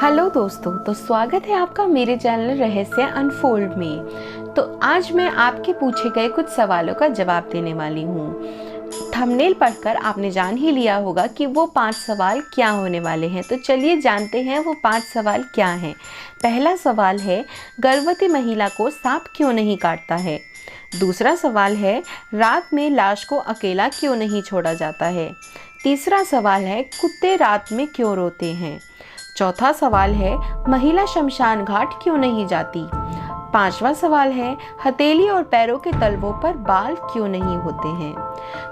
Hello दोस्तों, तो स्वागत है आपका मेरे चैनल रहस्य अनफोल्ड में। तो आज मैं आपके पूछे गए कुछ सवालों का जवाब देने वाली हूँ। थंबनेल पढ़कर आपने जान ही लिया होगा कि वो 5 सवाल क्या होने वाले हैं। तो चलिए जानते हैं वो 5 सवाल क्या हैं। पहला सवाल है, गर्भवती महिला को सांप क्यों नहीं काटता है। दूसरा सवाल है, रात में लाश को अकेला क्यों नहीं छोड़ा जाता है। तीसरा सवाल है, कुत्ते रात में क्यों रोते हैं। चौथा सवाल है, महिला शमशान घाट क्यों नहीं जाती। पांचवा सवाल है, हथेली और पैरों के तलवों पर बाल क्यों नहीं होते हैं।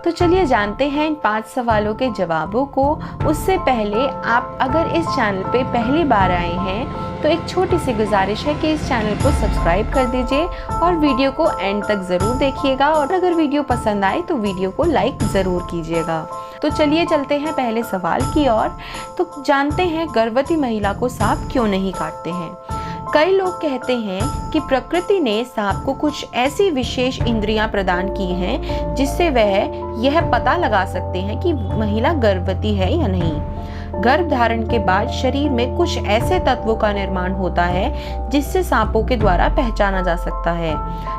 तो चलिए जानते हैं इन 5 सवालों के जवाबों को। उससे पहले आप अगर इस चैनल पे पहली बार आए हैं तो एक छोटी सी गुजारिश है कि इस चैनल को सब्सक्राइब कर दीजिए और वीडियो को एंड तक ज़रूर देखिएगा, और अगर वीडियो पसंद आए तो वीडियो को लाइक ज़रूर कीजिएगा। तो चलिए चलते हैं पहले सवाल की ओर। तो जानते हैं गर्भवती महिला को सांप क्यों नहीं काटते हैं। कई लोग कहते हैं कि प्रकृति ने सांप को कुछ ऐसी विशेष इंद्रियां प्रदान की हैं जिससे वह यह पता लगा सकते हैं कि महिला गर्भवती है या नहीं। गर्भ धारण के बाद शरीर में कुछ ऐसे तत्वों का निर्माण होता है जिससे सांपों के द्वारा पहचाना जा सकता है।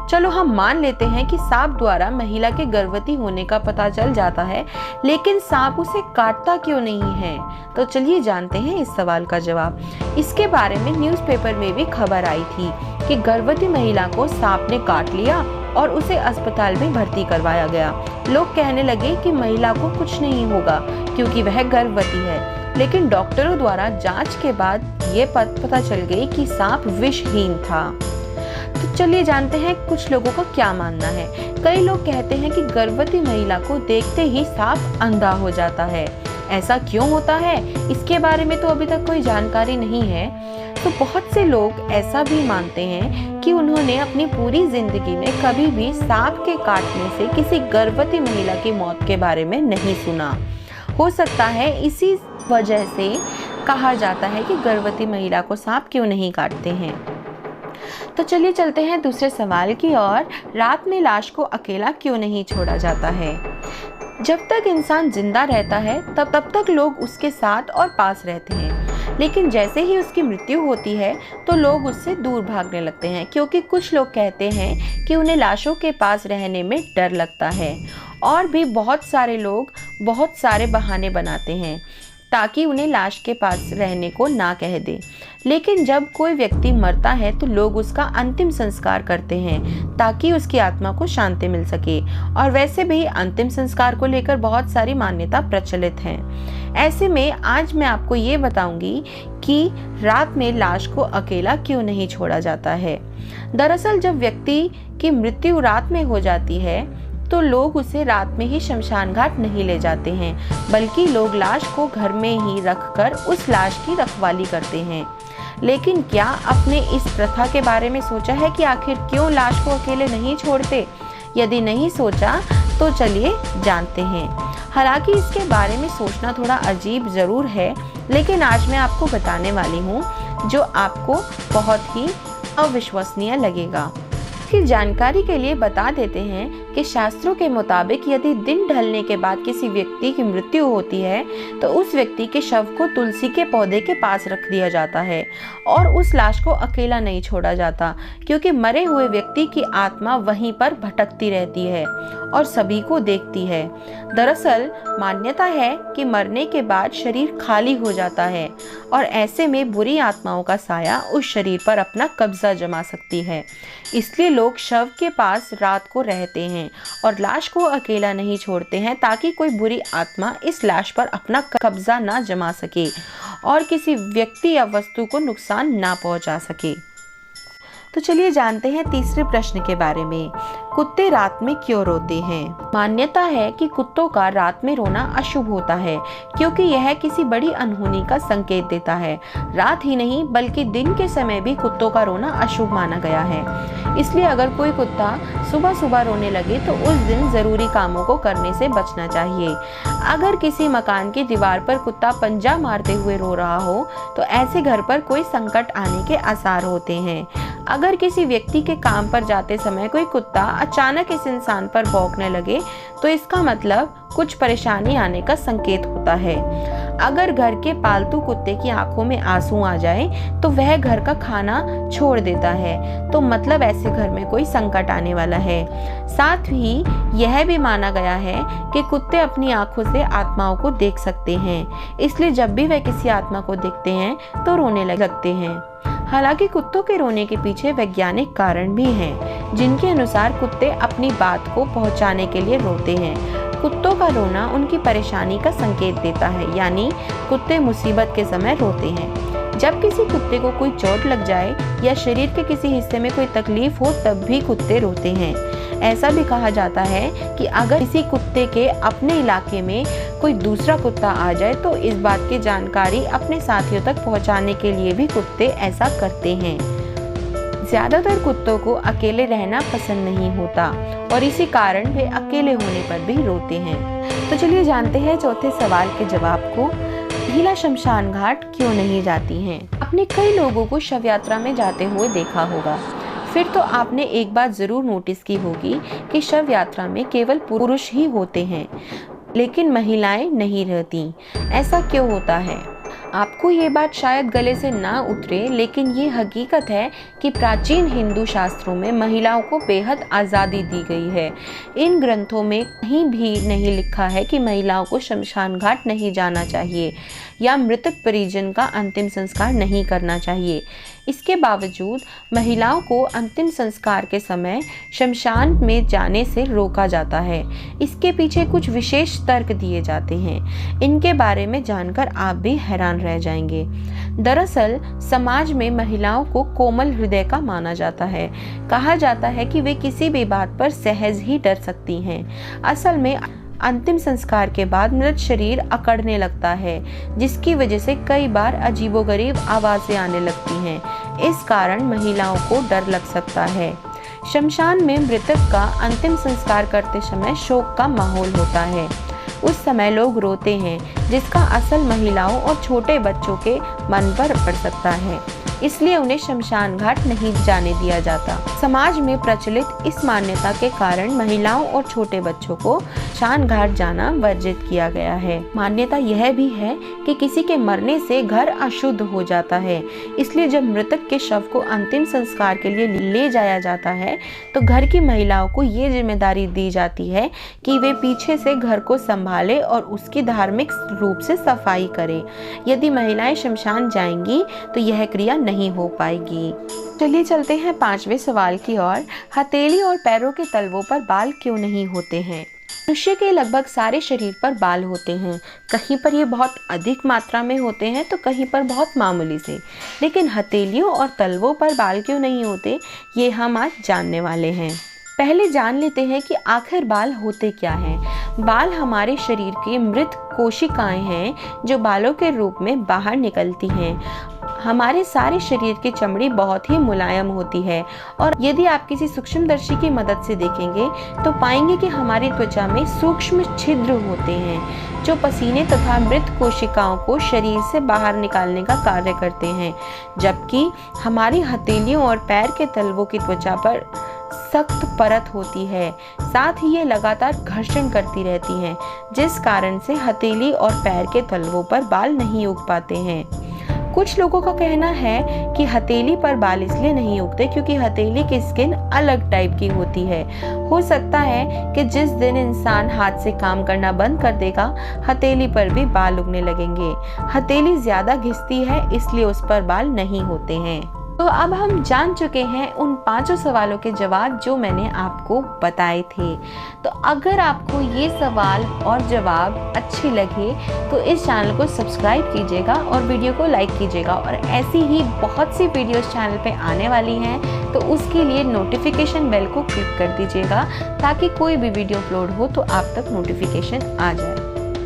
चलो हम मान लेते हैं कि सांप द्वारा महिला के गर्भवती होने का पता चल जाता है, लेकिन सांप उसे काटता क्यों नहीं है। तो चलिए जानते हैं इस सवाल का जवाब। इसके बारे में न्यूज़पेपर में भी खबर आई थी कि गर्भवती महिला को सांप ने काट लिया और उसे अस्पताल में भर्ती करवाया गया। लोग कहने लगे कि महिला को कुछ नहीं होगा क्योंकि वह गर्भवती है, लेकिन डॉक्टरों द्वारा जांच के बाद ये पता चल गई कि सांप विषहीन था। तो चलिए जानते हैं कुछ लोगों का क्या मानना है। कई लोग कहते हैं कि गर्भवती महिला को देखते ही सांप अंधा हो जाता है। ऐसा क्यों होता है, इसके बारे में तो अभी तक कोई जानकारी नहीं है। तो बहुत से लोग ऐसा भी मानते हैं कि उन्होंने अपनी पूरी जिंदगी में कभी भी सांप के काटने से किसी गर्भवती महिला की मौत के बारे में नहीं सुना। हो सकता है इसी वजह से कहा जाता है कि गर्भवती महिला को सांप क्यों नहीं काटते हैं। तो चलिए चलते हैं दूसरे सवाल की ओर। रात में लाश को अकेला क्यों नहीं छोड़ा जाता है। जब तक इंसान जिंदा रहता है तब तक लोग उसके साथ और पास रहते हैं, लेकिन जैसे ही उसकी मृत्यु होती है तो लोग उससे दूर भागने लगते हैं, क्योंकि कुछ लोग कहते हैं कि उन्हें लाशों के पास रहने में डर लगता है। और भी बहुत सारे लोग बहुत सारे बहाने बनाते हैं ताकि उन्हें लाश के पास रहने को ना कह दे। लेकिन जब कोई व्यक्ति मरता है तो लोग उसका अंतिम संस्कार करते हैं ताकि उसकी आत्मा को शांति मिल सके। और वैसे भी अंतिम संस्कार को लेकर बहुत सारी मान्यता प्रचलित हैं। ऐसे में आज मैं आपको ये बताऊंगी कि रात में लाश को अकेला क्यों नहीं छोड़ा जाता है। दरअसल जब व्यक्ति की मृत्यु रात में हो जाती है तो लोग उसे रात में ही शमशान घाट नहीं ले जाते हैं, बल्कि लोग लाश को घर में ही रखकर उस लाश की रखवाली करते हैं। लेकिन क्या आपने इस प्रथा के बारे में सोचा है कि आखिर क्यों लाश को अकेले नहीं छोड़ते? यदि नहीं सोचा तो चलिए जानते हैं। हालांकि इसके बारे में सोचना थोड़ा अजीब जरूर है, लेकिन आज मैं आपको बताने वाली हूँ जो आपको बहुत ही अविश्वसनीय लगेगा। की जानकारी के लिए बता देते हैं कि शास्त्रों के मुताबिक यदि दिन ढलने के बाद किसी व्यक्ति की मृत्यु होती है तो उस व्यक्ति के शव को तुलसी के पौधे के पास रख दिया जाता है और उस लाश को अकेला नहीं छोड़ा जाता, क्योंकि मरे हुए व्यक्ति की आत्मा वहीं पर भटकती रहती है और सभी को देखती है। दरअसल मान्यता है कि मरने के बाद शरीर खाली हो जाता है और ऐसे में बुरी आत्माओं का साया उस शरीर पर अपना कब्जा जमा सकती है। इसलिए लोग शव के पास रात को रहते हैं और लाश को अकेला नहीं छोड़ते हैं ताकि कोई बुरी आत्मा इस लाश पर अपना कब्जा ना जमा सके और किसी व्यक्ति या वस्तु को नुकसान ना पहुंचा सके। तो चलिए जानते हैं तीसरे प्रश्न के बारे में। कुत्ते रात में क्यों रोते हैं। मान्यता है कि कुत्तों का रात में रोना अशुभ होता है, क्योंकि यह किसी बड़ी अनहोनी का संकेत देता है। रात ही नहीं बल्कि दिन के समय भी कुत्तों का रोना अशुभ माना गया है। इसलिए अगर कोई कुत्ता सुबह सुबह रोने लगे तो उस दिन जरूरी कामों को करने से बचना चाहिए। अगर किसी मकान की दीवार पर कुत्ता पंजा मारते हुए रो रहा हो तो ऐसे घर पर कोई संकट आने के आसार होते हैं। अगर किसी व्यक्ति के काम पर जाते समय कोई कुत्ता अचानक इस इंसान पर भौंकने लगे तो इसका मतलब कुछ परेशानी आने का संकेत होता है। अगर घर के पालतू कुत्ते की आंखों में आंसू आ जाए तो वह घर का खाना छोड़ देता है, तो मतलब ऐसे घर में कोई संकट आने वाला है। साथ ही यह भी माना गया है कि कुत्ते अपनी आंखों से आत्माओं को देख सकते हैं, इसलिए जब भी वह किसी आत्मा को देखते हैं तो रोने लगते हैं। हालांकि कुत्तों के रोने के पीछे वैज्ञानिक कारण भी हैं, जिनके अनुसार कुत्ते अपनी बात को पहुंचाने के लिए रोते हैं। कुत्तों का रोना उनकी परेशानी का संकेत देता है, यानी कुत्ते मुसीबत के समय रोते हैं। जब किसी कुत्ते को कोई चोट लग जाए या शरीर के किसी हिस्से में कोई तकलीफ हो तब भी कुत्ते रोते हैं। ऐसा भी कहा जाता है कि अगर किसी कुत्ते के अपने इलाके में कोई दूसरा कुत्ता आ जाए तो इस बात की जानकारी अपने साथियों तक पहुंचाने के लिए भी कुत्ते ऐसा करते हैं। ज्यादातर कुत्तों को अकेले रहना पसंद नहीं होता और इसी कारण वे अकेले होने पर भी रोते हैं। तो चलिए जानते हैं चौथे सवाल के जवाब को। महिला शमशान घाट क्यों नहीं जाती हैं? आपने कई लोगों को शव यात्रा में जाते हुए देखा होगा, फिर तो आपने एक बात जरूर नोटिस की होगी कि शव यात्रा में केवल पुरुष ही होते हैं, लेकिन महिलाएं नहीं रहती। ऐसा क्यों होता है? आपको ये बात शायद गले से ना उतरे, लेकिन ये हकीकत है कि प्राचीन हिंदू शास्त्रों में महिलाओं को बेहद आज़ादी दी गई है। इन ग्रंथों में कहीं भी नहीं लिखा है कि महिलाओं को शमशान घाट नहीं जाना चाहिए या मृतक परिजन का अंतिम संस्कार नहीं करना चाहिए। इसके बावजूद महिलाओं को अंतिम संस्कार के समय शमशान में जाने से रोका जाता है। इसके पीछे कुछ विशेष तर्क दिए जाते हैं, इनके बारे में जानकर आप भी हैरान रह जाएंगे। दरअसल समाज में महिलाओं को कोमल हृदय का माना जाता है। कहा जाता है कि वे किसी भी बात पर सहज ही डर सकती हैं। असल में अंतिम संस्कार के बाद मृत शरीर अकड़ने लगता है, जिसकी वजह से कई बार अजीबोगरीब आवाजें आने लगती हैं। इस कारण महिलाओं को डर लग सकता है। शमशान में मृतक का अंतिम संस्कार करते समय शोक का माहौल होता है। उस समय लोग रोते हैं, जिसका असर महिलाओं और छोटे बच्चों के मन पर पड़ सकता है, इसलिए उन्हें शमशान घाट नहीं जाने दिया जाता। समाज में प्रचलित इस मान्यता के कारण महिलाओं और छोटे बच्चों को शमशान घाट जाना वर्जित किया गया है। मान्यता यह भी है कि किसी के मरने से घर अशुद्ध हो जाता है, इसलिए जब मृतक के शव को अंतिम संस्कार के लिए ले जाया जाता है तो घर की महिलाओं को ये जिम्मेदारी दी जाती है कि वे पीछे से घर को संभाले और उसकी धार्मिक रूप से सफाई करें। यदि महिलाएं शमशान जाएंगी तो यह क्रिया नहीं हो पाएगी। चलिए चलते हैं पांचवें सवाल की ओर। हथेली और पैरों के तलवों पर बाल क्यों नहीं होते हैं? मनुष्य के लगभग सारे शरीर पर बाल होते हैं। कहीं पर ये बहुत अधिक मात्रा में होते हैं तो कहीं पर बहुत मामूली से। लेकिन हथेलियों और तलवों पर बाल क्यों नहीं होते, ये हम आज जानने वाले हैं। पहले जान लेते हैं कि आखिर बाल होते क्या हैं। बाल हमारे शरीर की मृत कोशिकाएं हैं जो बालों के रूप में बाहर निकलती हैं। हमारे सारे शरीर की चमड़ी बहुत ही मुलायम होती है और यदि आप किसी सूक्ष्मदर्शी की मदद से देखेंगे तो पाएंगे कि हमारी त्वचा में सूक्ष्म छिद्र होते हैं जो पसीने तथा मृत कोशिकाओं को शरीर से बाहर निकालने का कार्य करते हैं, जबकि हमारी हथेलियों और पैर के तलवों की त्वचा पर सख्त परत होती है। साथ ही ये लगातार घर्षण करती रहती हैं, जिस कारण से हथेली और पैर के तलवों पर बाल नहीं उग पाते हैं। कुछ लोगों का कहना है कि हथेली पर बाल इसलिए नहीं उगते क्योंकि हथेली की स्किन अलग टाइप की होती है। हो सकता है कि जिस दिन इंसान हाथ से काम करना बंद कर देगा, हथेली पर भी बाल उगने लगेंगे। हथेली ज्यादा घिसती है, इसलिए उस पर बाल नहीं होते हैं। तो अब हम जान चुके हैं उन पांचों सवालों के जवाब जो मैंने आपको बताए थे। तो अगर आपको ये सवाल और जवाब अच्छे लगे तो इस चैनल को सब्सक्राइब कीजिएगा और वीडियो को लाइक कीजिएगा। और ऐसी ही बहुत सी वीडियोस चैनल पे आने वाली हैं, तो उसके लिए नोटिफिकेशन बेल को क्लिक कर दीजिएगा ताकि कोई भी वीडियो अपलोड हो तो आप तक नोटिफिकेशन आ जाए।